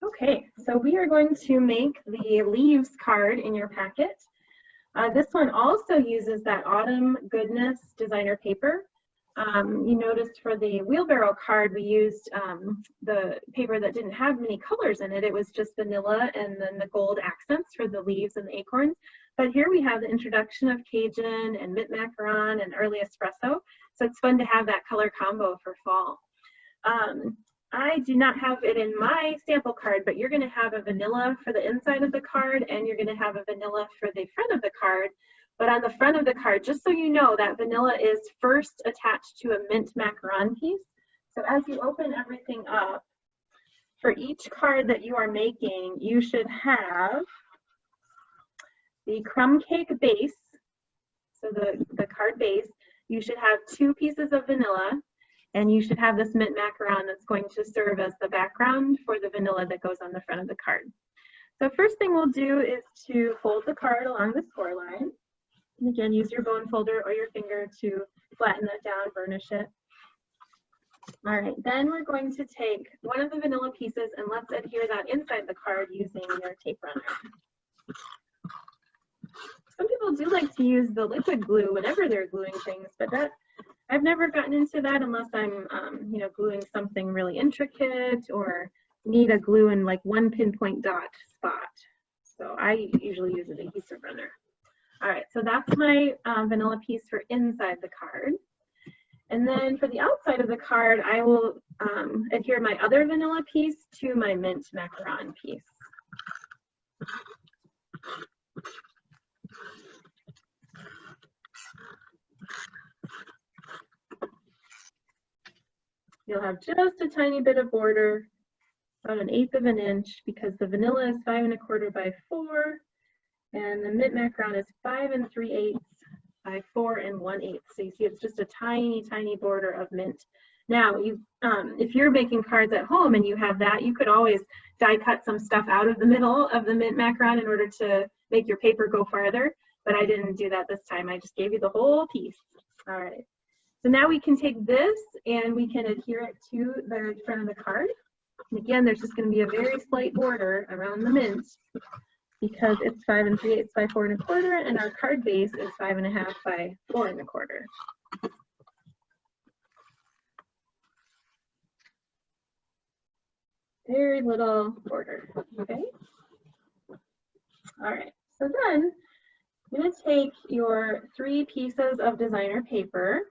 Okay, so we are going to make the leaves card in your packet. This one also uses that Autumn Goodness designer paper. You noticed for the wheelbarrow card, we used the paper that didn't have many colors in it. It was just vanilla and then the gold accents for the leaves and the acorns. But here we have the introduction of Cajun and mint macaron and early espresso. So it's fun to have that color combo for fall. I do not have it in my sample card, but you're going to have a vanilla for the inside of the card and you're going to have a vanilla for the front of the card. But on the front of the card, just so you know, that vanilla is first attached to a mint macaron piece. So as you open everything up, for each card that you are making, you should have the crumb cake base. So the card base, you should have 2 pieces of vanilla. And you should have this mint macaron that's going to serve as the background for the vanilla that goes on the front of the card. So first thing we'll do is to fold the card along the score line. And again, use your bone folder or your finger to flatten that down, burnish it. All right, then we're going to take one of the vanilla pieces and let's adhere that inside the card using your tape runner. Some people do like to use the liquid glue whenever they're gluing things, but I've never gotten into that unless I'm, gluing something really intricate or need a glue in like one pinpoint dot spot. So I usually use an adhesive runner. All right, so that's my vanilla piece for inside the card. And then for the outside of the card, I will adhere my other vanilla piece to my mint macaron piece. You'll have just a tiny bit of border, about 1/8 of an inch, because the vanilla is 5 1/4 by 4, and the mint macaron is 5 3/8 by 4 1/8. So you see it's just a tiny, tiny border of mint. Now, if you're making cards at home and you have that, you could always die cut some stuff out of the middle of the mint macaron in order to make your paper go farther, but I didn't do that this time. I just gave you the whole piece. All right. So now we can take this and we can adhere it to the front of the card. And again, there's just going to be a very slight border around the mint because it's 5 3/8 by 4 1/4, and our card base is 5 1/2 by 4 1/4. Very little border, okay? All right, so then I'm going to take your 3 pieces of designer paper.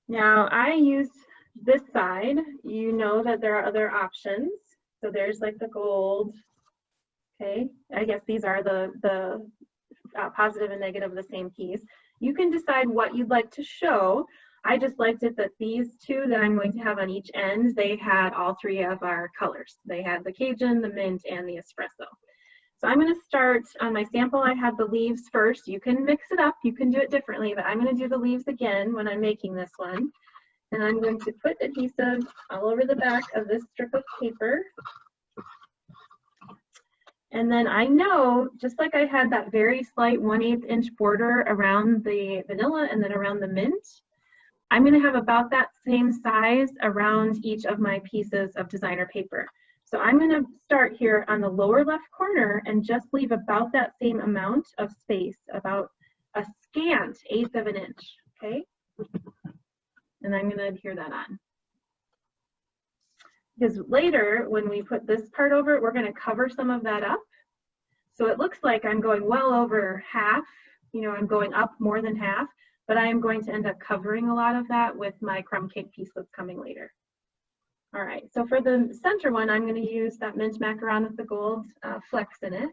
Now I used this side. You know that there are other options. So there's like the gold. Okay, I guess these are the positive and negative of the same piece. You can decide what you'd like to show. I just liked it that these 2 that I'm going to have on each end, they had all 3 of our colors. They had the Cajun, the mint, and the espresso. So I'm going to start on my sample. I had the leaves first. You can mix it up. You can do it differently, but I'm going to do the leaves again when I'm making this one. And I'm going to put adhesive all over the back of this strip of paper. And then I know, just like I had that very slight 1/8 inch border around the vanilla and then around the mint, I'm going to have about that same size around each of my pieces of designer paper. So I'm going to start here on the lower left corner and just leave about that same amount of space, about a scant 1/8 of an inch, okay? And I'm going to adhere that on. Because later, when we put this part over it, we're going to cover some of that up. So it looks like I'm going well over half, I'm going up more than half, but I am going to end up covering a lot of that with my crumb cake piece that's coming later. All right, so for the center one, I'm going to use that mint macaron with the gold flecks in it.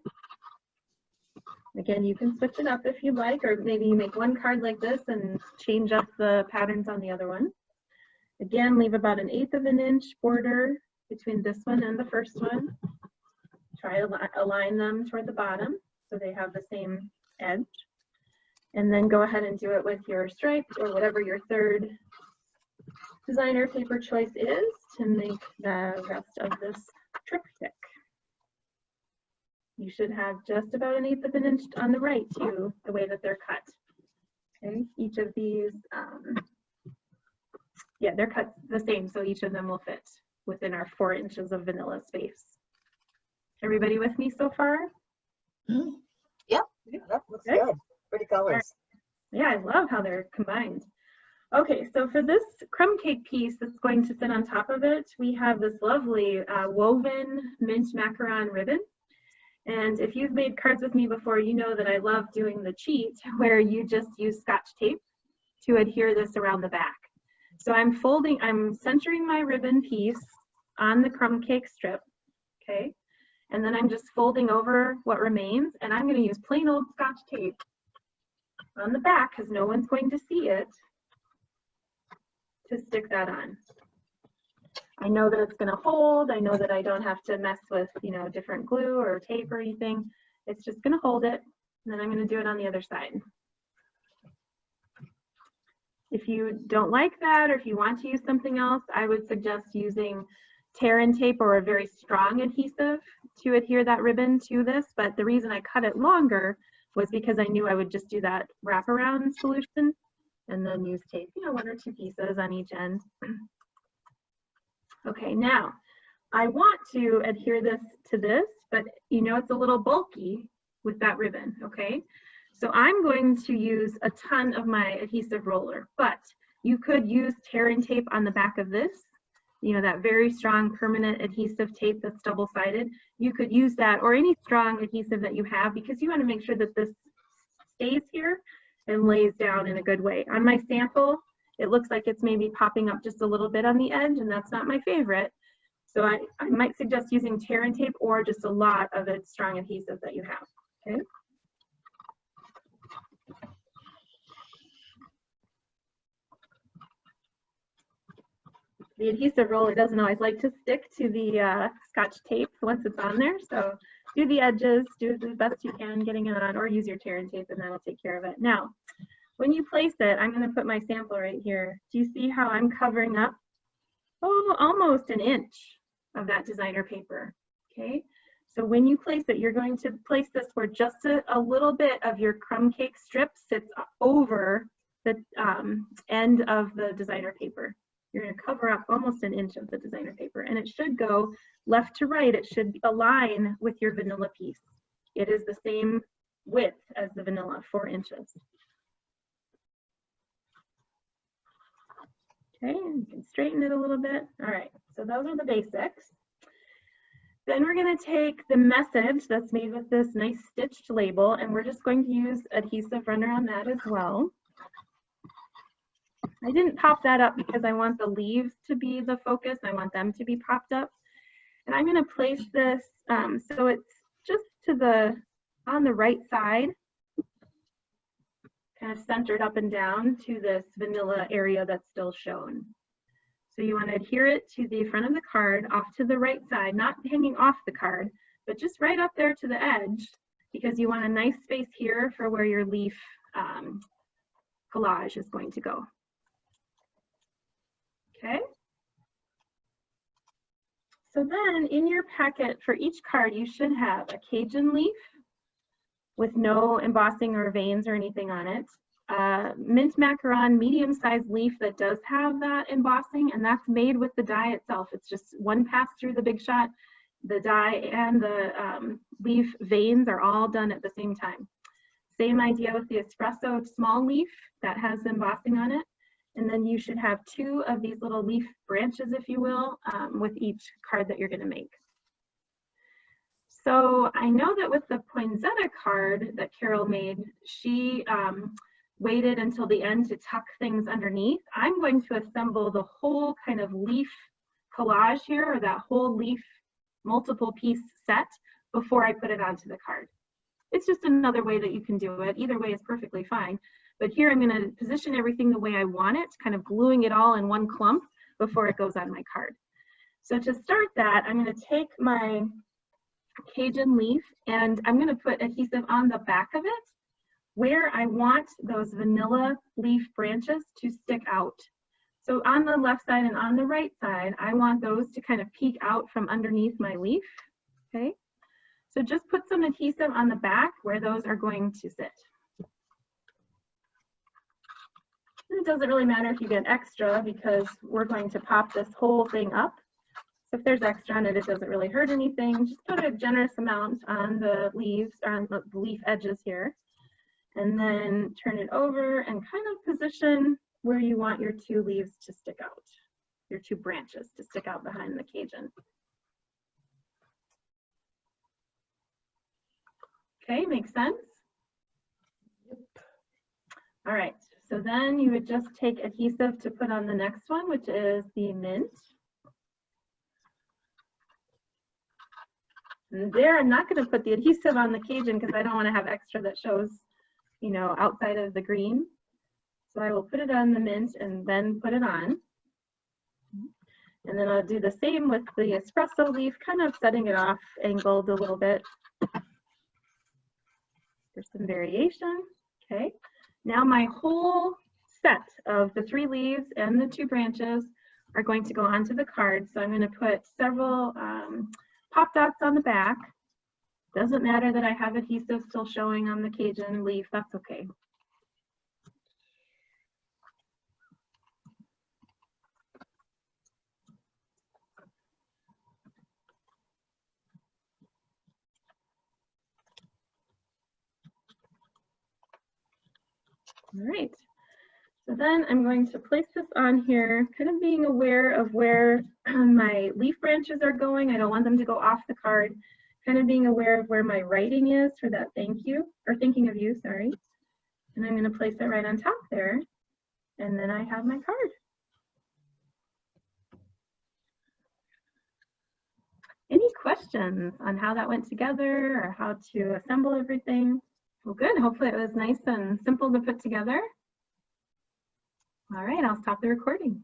Again, you can switch it up if you like, or maybe you make one card like this and change up the patterns on the other one. Again, leave about 1/8 of an inch border between this one and the first one. Try to align them toward the bottom so they have the same edge. And then go ahead and do it with your striped or whatever your third designer paper choice is to make the rest of this triptych. You should have just about 1/8 of an inch on the right too, the way that they're cut. Okay, each of these Yeah, they're cut the same, so each of them will fit within our 4 inches of vanilla space. Everybody with me so far? Mm-hmm. Yep, that looks good. Pretty colors. Yeah, I love how they're combined. Okay, so for this crumb cake piece that's going to sit on top of it, we have this lovely woven mint macaron ribbon. And if you've made cards with me before, you know that I love doing the cheat where you just use Scotch tape to adhere this around the back. So I'm centering my ribbon piece on the crumb cake strip, okay? And then I'm just folding over what remains, and I'm gonna use plain old Scotch tape on the back because no one's going to see it to stick that on. I know that it's going to hold. I know that I don't have to mess with, you know, different glue or tape or anything. It's just going to hold it, and then I'm going to do it on the other side. If you don't like that, or if you want to use something else, I would suggest using tear and tape or a very strong adhesive to adhere that ribbon to this. But the reason I cut it longer was because I knew I would just do that wraparound solution and then use tape, you know, 1 or 2 pieces on each end. Okay, now I want to adhere this to this, but you know it's a little bulky with that ribbon, okay? So I'm going to use a ton of my adhesive roller, but you could use tear and tape on the back of this, you know, that very strong permanent adhesive tape that's double-sided. You could use that or any strong adhesive that you have because you want to make sure that this stays here and lays down in a good way. On my sample, it looks like it's maybe popping up just a little bit on the edge, and that's not my favorite. So I might suggest using tear and tape or just a lot of its strong adhesive that you have, okay? The adhesive roller doesn't always like to stick to the Scotch tape once it's on there, so do the edges, do the best you can getting it on, or use your tear and tape and that'll take care of it. Now, when you place it, I'm going to put my sample right here. Do you see how I'm covering up, almost an inch of that designer paper, okay? So when you place it, you're going to place this where just a little bit of your crumb cake strip sits over the end of the designer paper. You're going to cover up almost an inch of the designer paper, and it should go left to right. It should align with your vanilla piece. It is the same width as the vanilla, 4 inches. Okay, you can straighten it a little bit. All right, so those are the basics. Then we're going to take the message that's made with this nice stitched label, and we're just going to use adhesive runner on that as well. I didn't pop that up because I want the leaves to be the focus. I want them to be popped up. And I'm going to place this so it's just to on the right side, kind of centered up and down to this vanilla area that's still shown. So you want to adhere it to the front of the card, off to the right side, not hanging off the card, but just right up there to the edge, because you want a nice space here for where your leaf collage is going to go. Okay. So then in your packet for each card, you should have a Cajun leaf with no embossing or veins or anything on it. Mint macaron medium-sized leaf that does have that embossing, and that's made with the die itself. It's just one pass through the Big Shot. The die and the leaf veins are all done at the same time. Same idea with the espresso small leaf that has embossing on it. And then you should have 2 of these little leaf branches, if you will, with each card that you're going to make. So I know that with the poinsettia card that Carol made, she waited until the end to tuck things underneath. I'm going to assemble the whole kind of leaf collage here, or that whole leaf multiple piece set, before I put it onto the card. It's just another way that you can do it. Either way is perfectly fine. But here I'm going to position everything the way I want it, kind of gluing it all in one clump before it goes on my card. So to start that, I'm going to take my Cajun leaf and I'm going to put adhesive on the back of it where I want those vanilla leaf branches to stick out. So on the left side and on the right side, I want those to kind of peek out from underneath my leaf. Okay, so just put some adhesive on the back where those are going to sit. it doesn't really matter if you get extra because we're going to pop this whole thing up. So if there's extra on it, it doesn't really hurt anything. Just put a generous amount on the leaves, or on the leaf edges here. And then turn it over and kind of position where you want your 2 leaves to stick out, your 2 branches to stick out behind the Cajun. Okay, makes sense? All right, so then you would just take adhesive to put on the next one, which is the mint. And there, I'm not going to put the adhesive on the Cajun because I don't want to have extra that shows, you know, outside of the green. So I will put it on the mint and then put it on. And then I'll do the same with the espresso leaf, kind of setting it off angled a little bit. There's some variation. Okay. Now my whole set of the 3 leaves and the 2 branches are going to go onto the card. So I'm going to put several pop dots on the back. Doesn't matter that I have adhesive still showing on the Cajun leaf, that's okay. All right, so then I'm going to place this on here, kind of being aware of where my leaf branches are going. I don't want them to go off the card. Kind of being aware of where my writing is for that thank you, or thinking of you, sorry. And I'm going to place it right on top there. And then I have my card. Any questions on how that went together or how to assemble everything? Well, good. Hopefully it was nice and simple to put together. All right, I'll stop the recording.